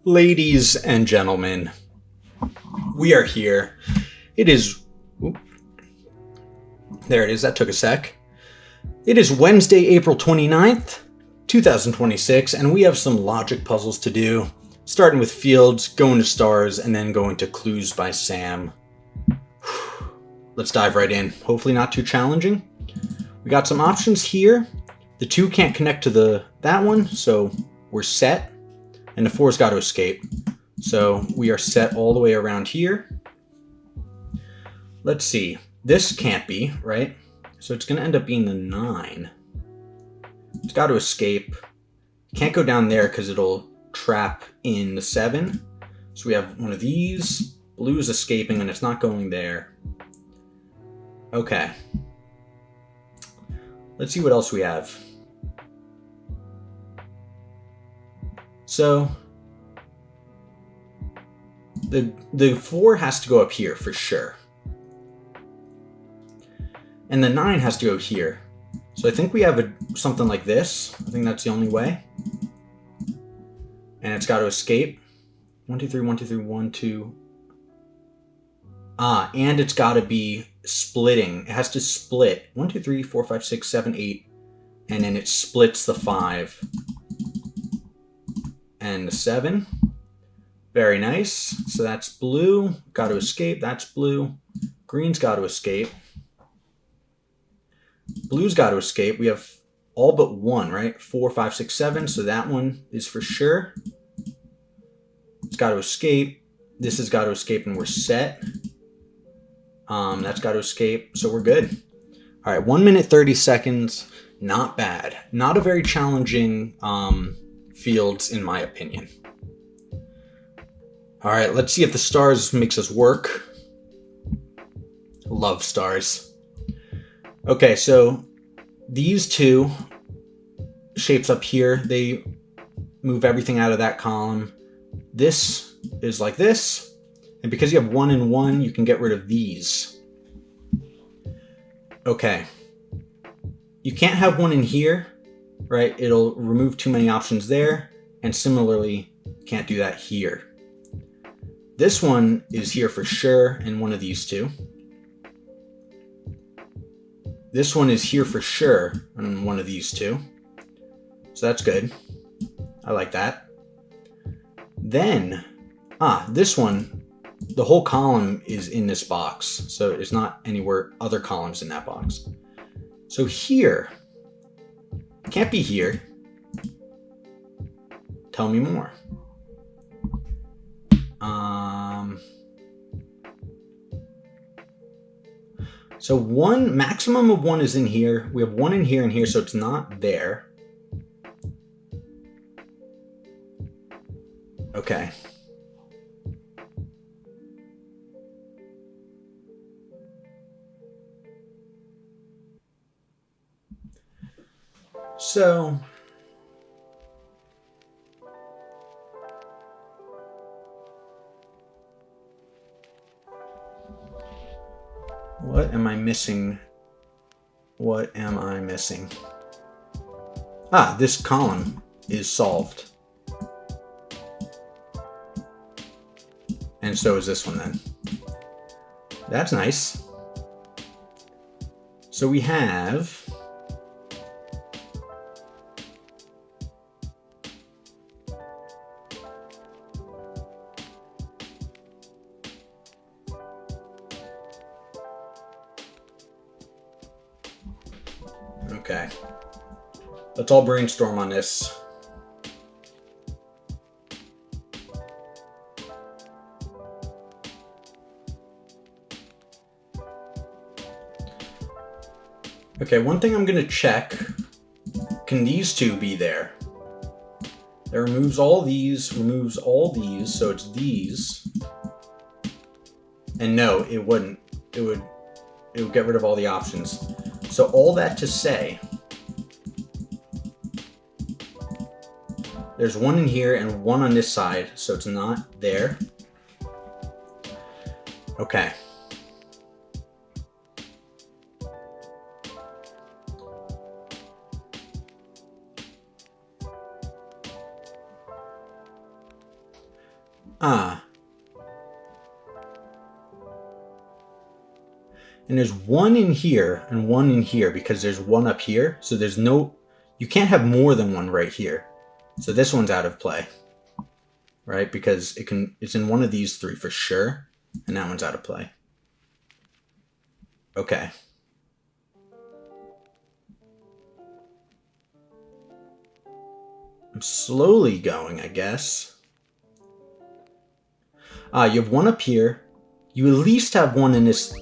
Ladies and gentlemen, we are here. It is. There it is. That took a sec. It is Wednesday, April 29th, 2026, and we have some logic puzzles to do. Starting with fields, going to stars, and then going to clues by Sam. Let's dive right in. Hopefully not too challenging. We got some options here. The 2 can't connect to that one, so we're set. And the 4's got to escape. So we are set all the way around here. Let's see. This can't be, right? So it's going to end up being the 9. It's got to escape. Can't go down there because it'll trap in the 7. So we have one of these. Blue's escaping and it's not going there. Okay. Let's see what else we have. So the 4 has to go up here for sure. And the 9 has to go here. So I think we have something like this. I think that's the only way. And it's got to escape. 1, 2, 3, 1, 2, 3, 1, 2. And it's got to be splitting. It has to split. 1, 2, 3, 4, 5, 6, 7, 8. And then it splits the 5. And the 7. Very nice. So that's blue. Got to escape. That's blue. Green's got to escape. Blue's got to escape. We have all but 1, right? 4, 5, 6, 7. So that one is for sure. It's got to escape. This has got to escape and we're set. That's got to escape. So we're good. All right. 1 minute, 30 seconds. Not bad. Not a very challenging fields in my opinion. All right, let's see if the stars makes us work. Love stars. Okay, so these 2 shapes up here, they move everything out of that column. This is like this, and because you have 1 and 1, you can get rid of these. Okay. You can't have 1 in here. Right, it'll remove too many options there, and similarly, can't do that here. This one is here for sure, and one of these 2. This one is here for sure, and one of these 2. So that's good. I like that. Then, this one, the whole column is in this box, so it's not anywhere other columns in that box. So here, can't be here. Tell me more. So 1, maximum of 1 is in here. We have 1 in here and here, so it's not there. Okay. So what am I missing? What am I missing? This column is solved. And so is this one then. That's nice. So we have okay. Let's all brainstorm on this. Okay, one thing I'm going to check. Can these 2 be there? That removes all these, so it's these. And no, it wouldn't. It would get rid of all the options. So all that to say, there's 1 in here and 1 on this side, so it's not there. Okay. Ah. And there's one in here and one in here because there's one up here. So there's no, you can't have more than one right here. So this one's out of play, right? Because it's in one of these three for sure. And that one's out of play. Okay. I'm slowly going, I guess. You have one up here. You at least have one in this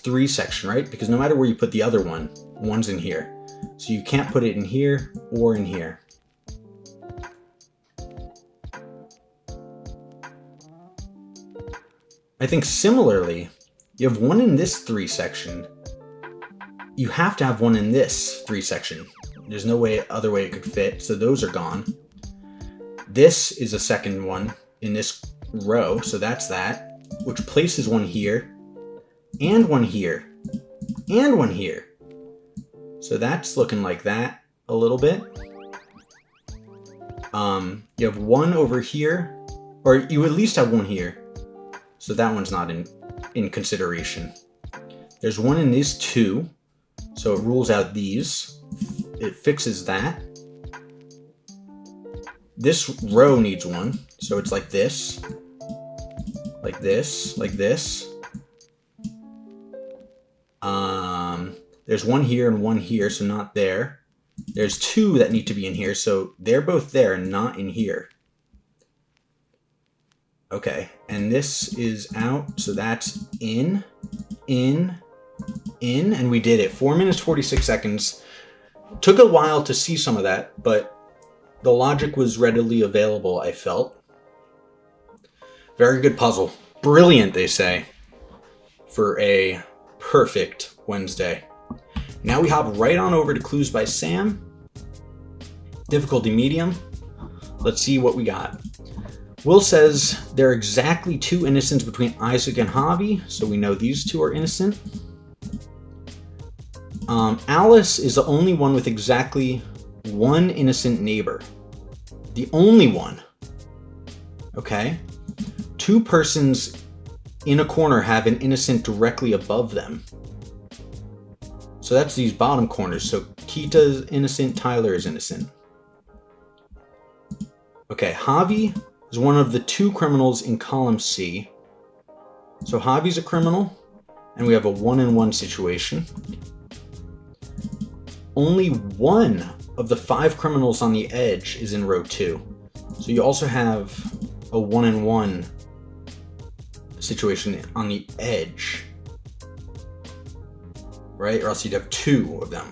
3 section, right? Because no matter where you put the other one, one's in here. So you can't put it in here or in here. I think similarly, you have one in this 3 section. You have to have one in this 3 section. There's no other way it could fit, so those are gone. This is a second one in this row, so that's that, which places one here, and one here, and one here. So that's looking like that a little bit. You have one over here, or you at least have one here. So that one's not in consideration. There's one in these 2, so it rules out these. It fixes that. This row needs one, so it's like this, like this, like this. There's one here and one here, so not there. There's 2 that need to be in here, so they're both there and not in here. Okay, and this is out, so that's in, and we did it. 4 minutes, 46 seconds. Took a while to see some of that, but the logic was readily available, I felt. Very good puzzle. Brilliant, they say, for a perfect Wednesday. Now we hop right on over to Clues by Sam. Difficulty medium. Let's see what we got. Will says there are exactly 2 innocents between Isaac and Javi, so we know these 2 are innocent. Alice is the only one with exactly 1 innocent neighbor. The only one. Okay. 2 persons in a corner have an innocent directly above them. So that's these bottom corners. So Kita's innocent, Tyler is innocent. Okay, Javi is one of the 2 criminals in column C. So Javi's a criminal, and we have a 1-in-1 situation. Only 1 of the 5 criminals on the edge is in row 2. So you also have a 1-in-1 situation on the edge, right? Or else you'd have 2 of them.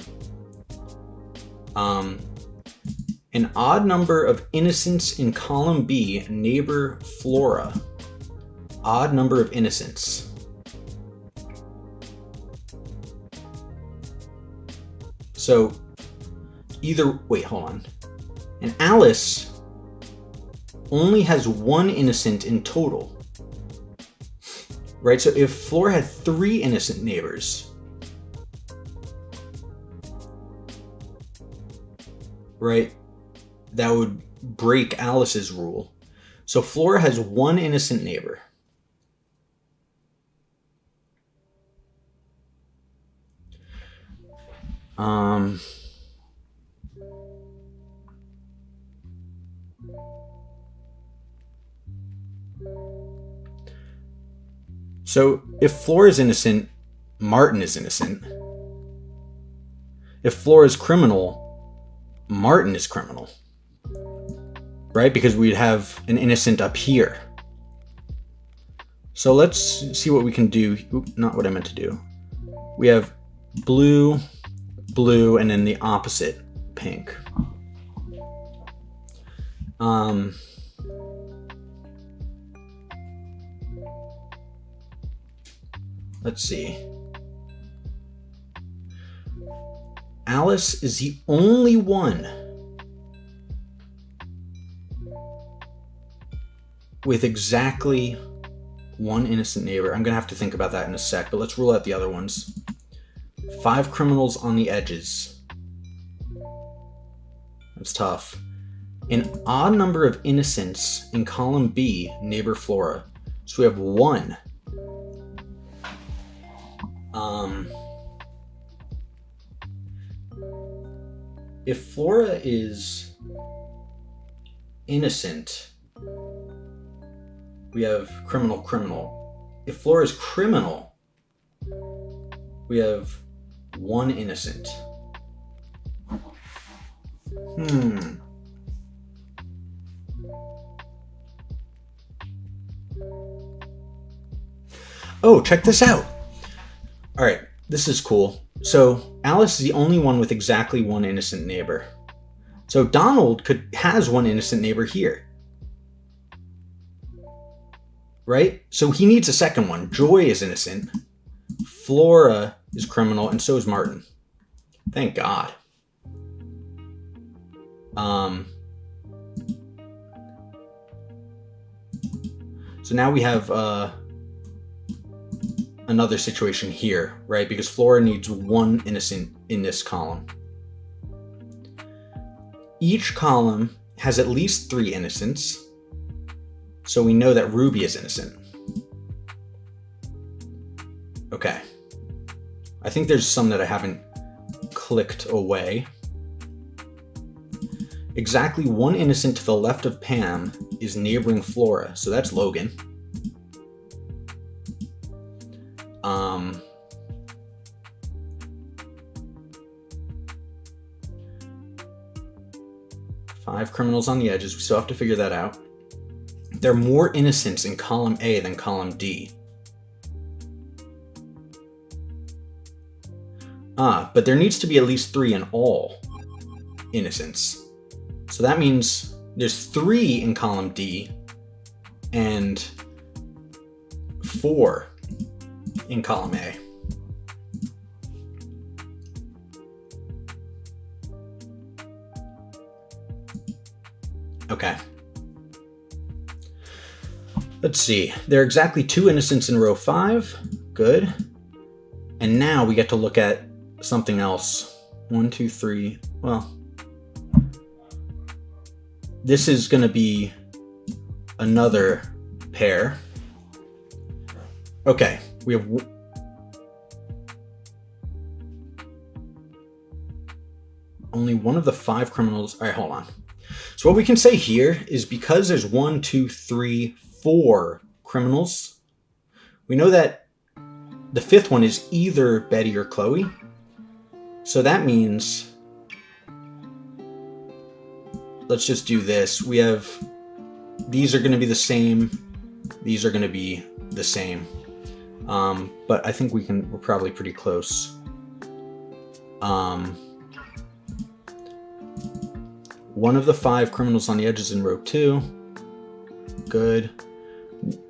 An odd number of innocents in column B, neighbor Flora. Odd number of innocents. So wait, hold on. And Alice only has 1 innocent in total. Right, so if Flora had 3 innocent neighbors, right, that would break Alice's rule. So Flora has 1 innocent neighbor. So if Flora is innocent, Martin is innocent. If Flora is criminal, Martin is criminal. Right? Because we'd have an innocent up here. So let's see what we can do. Oop, not what I meant to do. We have blue, blue, and then the opposite, pink. Let's see. Alice is the only one with exactly 1 innocent neighbor. I'm gonna have to think about that in a sec, but let's rule out the other ones. 5 criminals on the edges. That's tough. An odd number of innocents in column B, neighbor Flora. So we have 1. If Flora is innocent, we have criminal. If Flora is criminal, we have 1 innocent. Oh, check this out. All right, this is cool. So Alice is the only one with exactly 1 innocent neighbor. So Donald has 1 innocent neighbor here. Right? So he needs a second one. Joy is innocent. Flora is criminal, and so is Martin. Thank God. So now we have another situation here, right? Because Flora needs 1 innocent in this column. Each column has at least 3 innocents, so we know that Ruby is innocent. Okay. I think there's some that I haven't clicked away. Exactly 1 innocent to the left of Pam is neighboring Flora, so that's Logan. 5 criminals on the edges. We still have to figure that out. There are more innocents in column A than column D. But there needs to be at least 3 in all innocents. So that means there's 3 in column D and 4 in column A. Okay. Let's see. There are exactly 2 innocents in row 5. Good. And now we get to look at something else. 1, 2, 3. Well, this is going to be another pair. Okay. We have only one of the 5 criminals. All right, hold on. So what we can say here is because there's 1, 2, 3, 4 criminals, we know that the 5th one is either Betty or Chloe. So that means, let's just do this. We have, these are going to be the same. These are going to be the same. But I think we're probably pretty close. One of the 5 criminals on the edges in row 2. Good.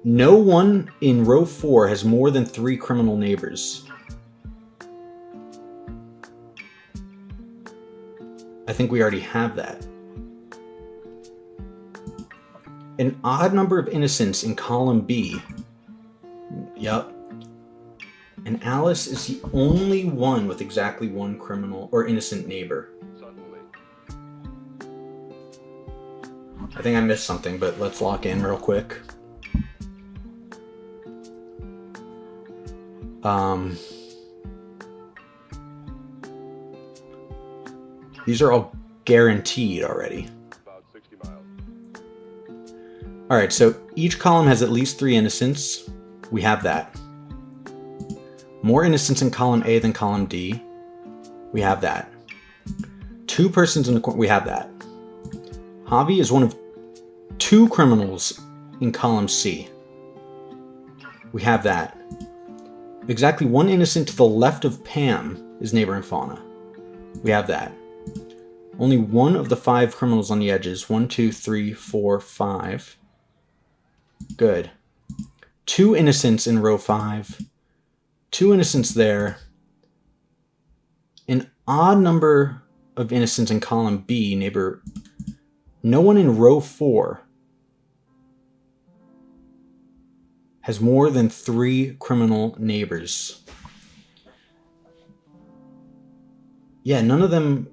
No one in row 4 has more than 3 criminal neighbors. I think we already have that. An odd number of innocents in column B. Yup. And Alice is the only one with exactly 1 criminal or innocent neighbor. I think I missed something, but let's lock in real quick. These are all guaranteed already. About 60 miles. All right, so each column has at least 3 innocents. We have that. More innocents in column A than column D. We have that. 2 persons in the corner. We have that. Javi is one of 2 criminals in column C. We have that. Exactly 1 innocent to the left of Pam is neighboring Fauna. We have that. Only 1 of the 5 criminals on the edges. 1, 2, 3, 4, 5. Good. 2 innocents in row 5. 2 innocents there. An odd number of innocents in column B, neighbor. No one in row 4 has more than 3 criminal neighbors. Yeah, none of them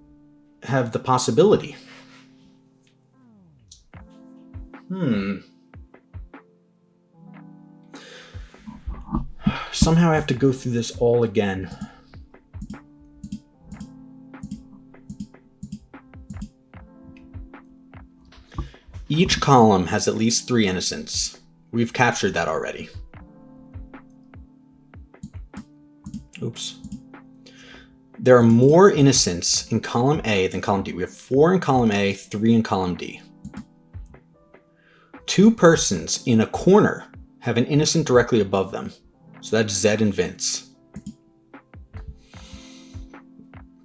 have the possibility. Somehow I have to go through this all again. Each column has at least 3 innocents. We've captured that already. Oops. There are more innocents in column A than column D. We have 4 in column A, 3 in column D. 2 persons in a corner have an innocent directly above them. So that's Zed and Vince.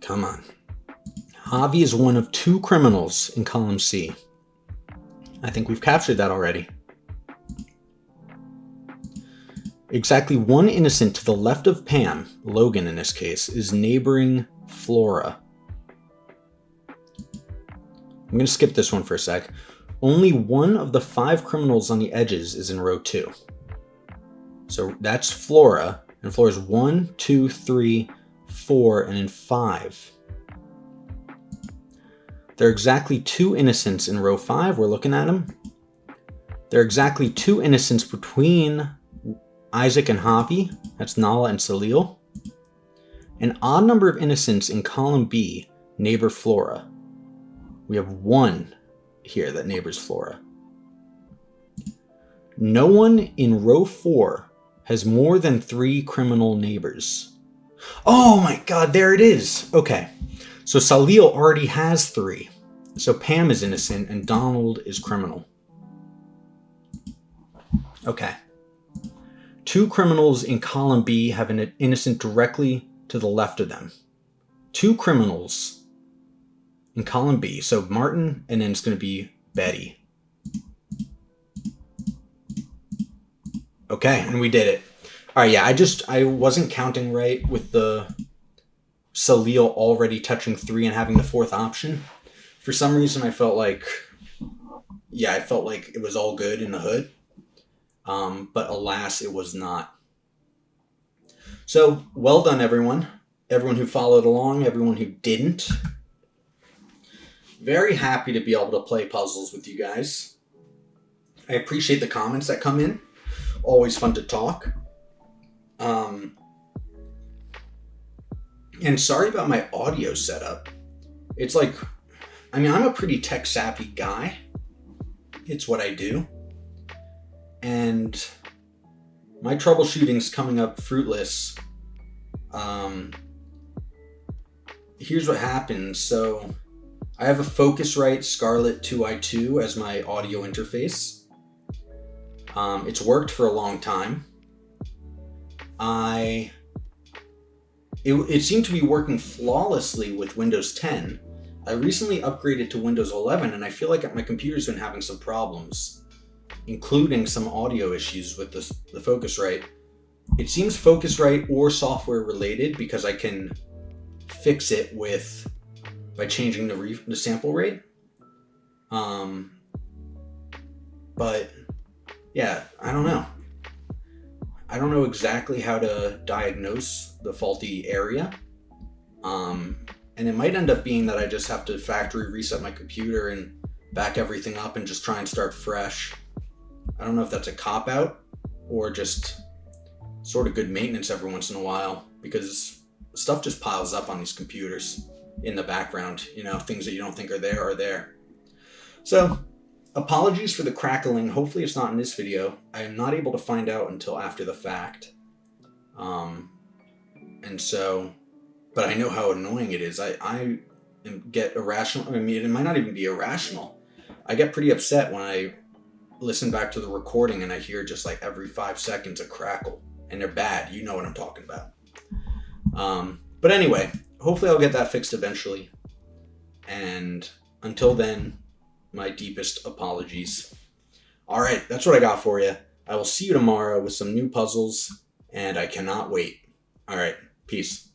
Come on. Javi is one of 2 criminals in column C. I think we've captured that already. Exactly 1 innocent to the left of Pam, Logan in this case, is neighboring Flora. I'm going to skip this one for a sec. Only 1 of the 5 criminals on the edges is in row 2. So that's Flora, and Flora's 1, 2, 3, 4, and then 5. There are exactly 2 innocents in row 5. We're looking at them. There are exactly 2 innocents between Isaac and Javi. That's Nala and Salil. An odd number of innocents in column B neighbor Flora. We have 1 here that neighbors Flora. No one in row 4 has more than 3 criminal neighbors. Oh my god, there it is. Okay. So Salil already has 3. So Pam is innocent and Donald is criminal. Okay. 2 criminals in column B have an innocent directly to the left of them. 2 criminals in column B. So Martin, and then it's going to be Betty. Okay, and we did it. All right, yeah, I wasn't counting right with the Salil already touching 3 and having the 4th option. For some reason, I felt like it was all good in the hood. But alas, it was not. So, well done, everyone. Everyone who followed along, everyone who didn't. Very happy to be able to play puzzles with you guys. I appreciate the comments that come in. Always fun to talk. And sorry about my audio setup. It's like, I mean, I'm a pretty tech savvy guy. It's what I do. And my troubleshooting's coming up fruitless. Here's what happens. So I have a Focusrite Scarlett 2i2 as my audio interface. It's worked for a long time. It seemed to be working flawlessly with Windows 10. I recently upgraded to Windows 11 and I feel like my computer's been having some problems, including some audio issues with the Focusrite. It seems Focusrite or software related because I can fix it by changing the sample rate. But yeah, I don't know. I don't know exactly how to diagnose the faulty area. And it might end up being that I just have to factory reset my computer and back everything up and just try and start fresh. I don't know if that's a cop-out or just sort of good maintenance every once in a while, because stuff just piles up on these computers in the background. You know, things that you don't think are there are there. So, apologies for the crackling. Hopefully it's not in this video. I am not able to find out until after the fact. But I know how annoying it is. I get irrational. I mean, it might not even be irrational. I get pretty upset when I listen back to the recording and I hear just like every 5 seconds a crackle. And they're bad. You know what I'm talking about. But anyway, hopefully I'll get that fixed eventually. And until then, my deepest apologies. All right, that's what I got for you. I will see you tomorrow with some new puzzles, and I cannot wait. All right, peace.